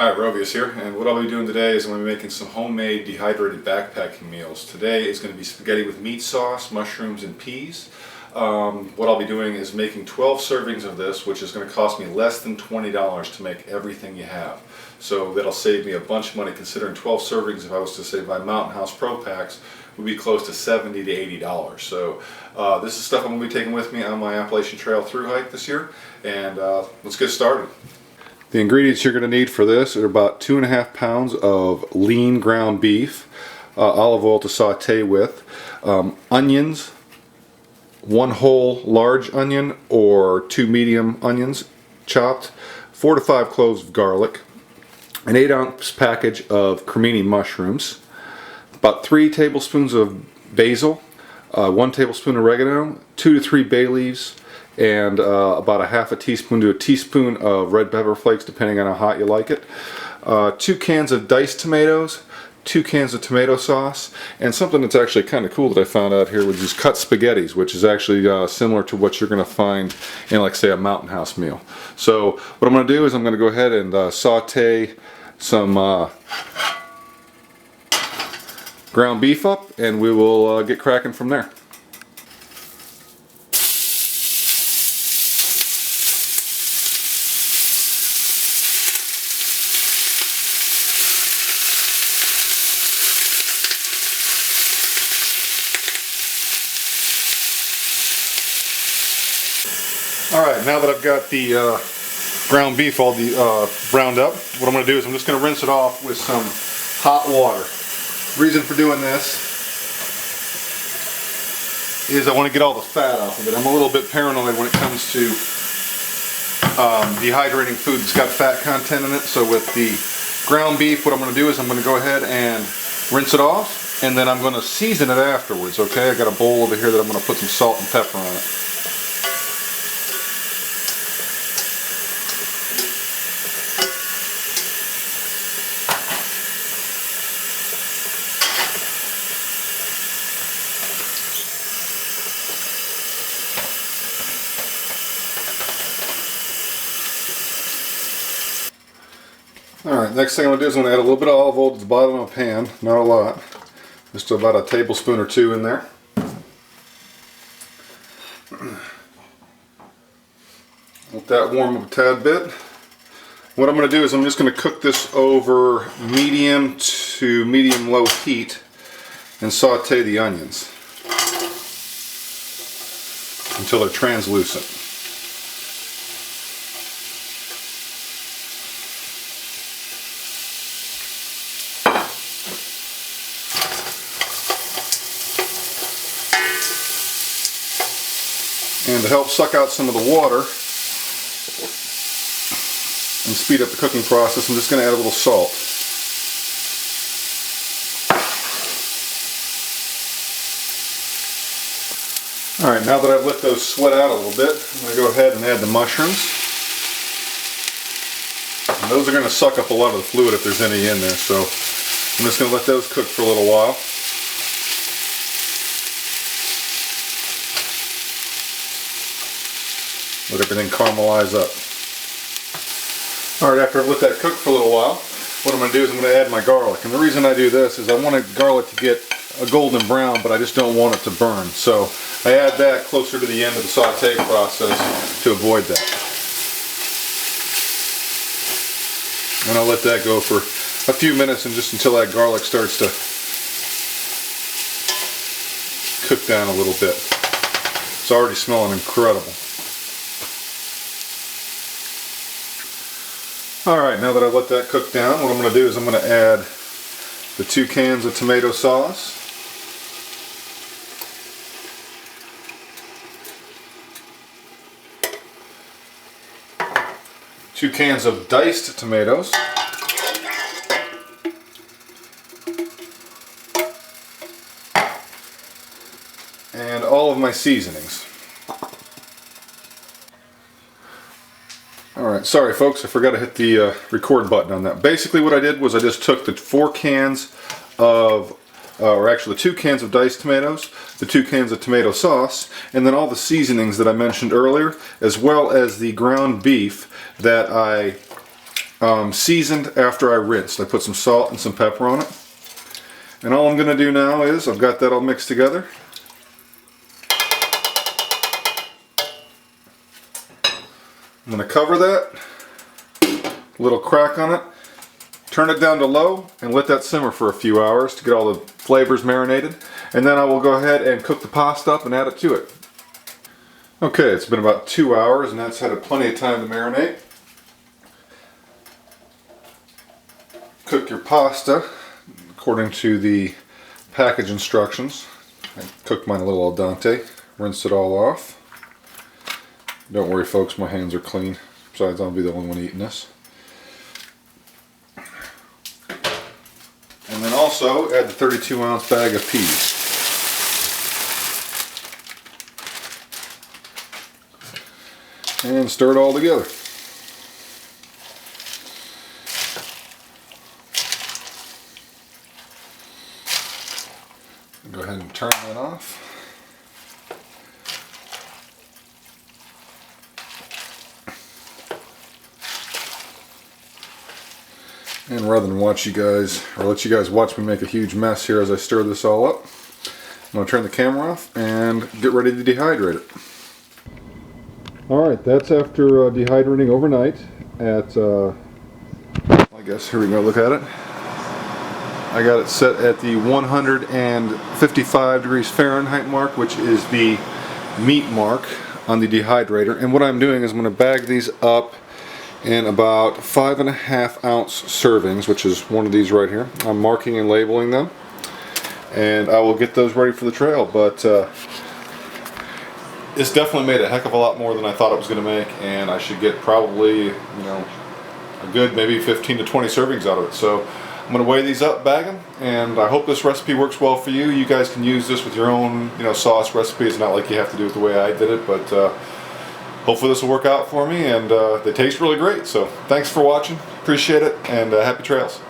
Hi, Rovius here, and what I'll be doing today is I'm going to be making some homemade dehydrated backpacking meals. Today is going to be spaghetti with meat sauce, mushrooms, and peas. What I'll be doing is making 12 servings of this, which is going to cost me less than $20 to make everything you have. So that'll save me a bunch of money, considering 12 servings, if I was to say buy Mountain House Pro Packs, would be close to $70 to $80. So this is stuff I'm going to be taking with me on my Appalachian Trail thru hike this year, and let's get started. The ingredients you're going to need for this are about 2.5 pounds of lean ground beef, olive oil to saute with, onions, 1 whole large onion or 2 medium onions chopped, 4 to 5 cloves of garlic, an 8-ounce package of cremini mushrooms, about 3 tablespoons of basil, 1 tablespoon of oregano, 2 to 3 bay leaves, and about a half a teaspoon to a teaspoon of red pepper flakes, depending on how hot you like it. 2 cans of diced tomatoes, 2 cans of tomato sauce, and something that's actually kind of cool that I found out here was these cut spaghettis, which is actually similar to what you're going to find in, like, say, a Mountain House meal. So what I'm going to do is I'm going to go ahead and saute some ground beef up, and we will get cracking from there. Alright, now that I've got the ground beef all browned up, what I'm going to do is I'm just going to rinse it off with some hot water. Reason for doing this is I want to get all the fat off of it. I'm a little bit paranoid when it comes to dehydrating food that's got fat content in it. So with the ground beef, what I'm going to do is I'm going to go ahead and rinse it off, and then I'm going to season it afterwards. Okay, I got a bowl over here that I'm going to put some salt and pepper on it. Alright, next thing I'm going to do is I'm going to add a little bit of olive oil to the bottom of a pan, not a lot, just about a tablespoon or 2 in there. Let that warm up a tad bit. What I'm going to do is I'm just going to cook this over medium to medium-low heat and saute the onions until they're translucent. And to help suck out some of the water and speed up the cooking process, I'm just going to add a little salt. Alright, now that I've let those sweat out a little bit, I'm going to go ahead and add the mushrooms. And those are going to suck up a lot of the fluid if there's any in there, so I'm just going to let those cook for a little while. Let everything caramelize up. Alright, after I've let that cook for a little while, what I'm going to do is I'm going to add my garlic. And the reason I do this is I want the garlic to get a golden brown, but I just don't want it to burn. So I add that closer to the end of the saute process to avoid that. And I'll let that go for a few minutes, and just until that garlic starts to cook down a little bit. It's already smelling incredible. Alright, now that I've let that cook down, what I'm going to do is I'm going to add the 2 cans of tomato sauce, two cans of diced tomatoes, and all of my seasonings. Alright, sorry folks, I forgot to hit the record button on that. Basically what I did was I just took the 4 cans of, or actually 2 cans of diced tomatoes, the 2 cans of tomato sauce, and then all the seasonings that I mentioned earlier, as well as the ground beef that I seasoned after I rinsed. I put some salt and some pepper on it. And all I'm going to do now is, I've got that all mixed together. I'm going to cover that, little crack on it, turn it down to low, and let that simmer for a few hours to get all the flavors marinated. And then I will go ahead and cook the pasta up and add it to it. Okay, it's been about 2 hours and that's had plenty of time to marinate. Cook your pasta according to the package instructions. I cooked mine a little al dente, rinsed it all off. Don't worry folks, my hands are clean. Besides, I'll be the only one eating this. And then also add the 32-ounce bag of peas. And stir it all together. Go ahead and turn that off. And rather than watch you guys, or let you guys watch me make a huge mess here as I stir this all up, I'm going to turn the camera off and get ready to dehydrate it. Alright, that's after dehydrating overnight at, I guess, here we go, look at it. I got it set at the 155 degrees Fahrenheit mark, which is the meat mark on the dehydrator. And what I'm doing is I'm going to bag these up in about 5.5 ounce servings, which is one of these right here. I'm marking and labeling them, and I will get those ready for the trail. But it's definitely made a heck of a lot more than I thought it was going to make, and I should get probably, you know, a good maybe 15 to 20 servings out of it. So I'm going to weigh these up, bag them, and I hope this recipe works well for you. You guys can use this with your own, you know, sauce recipe. It's not like you have to do it the way I did it, but hopefully this will work out for me, and they taste really great. So thanks for watching, appreciate it, and happy trails.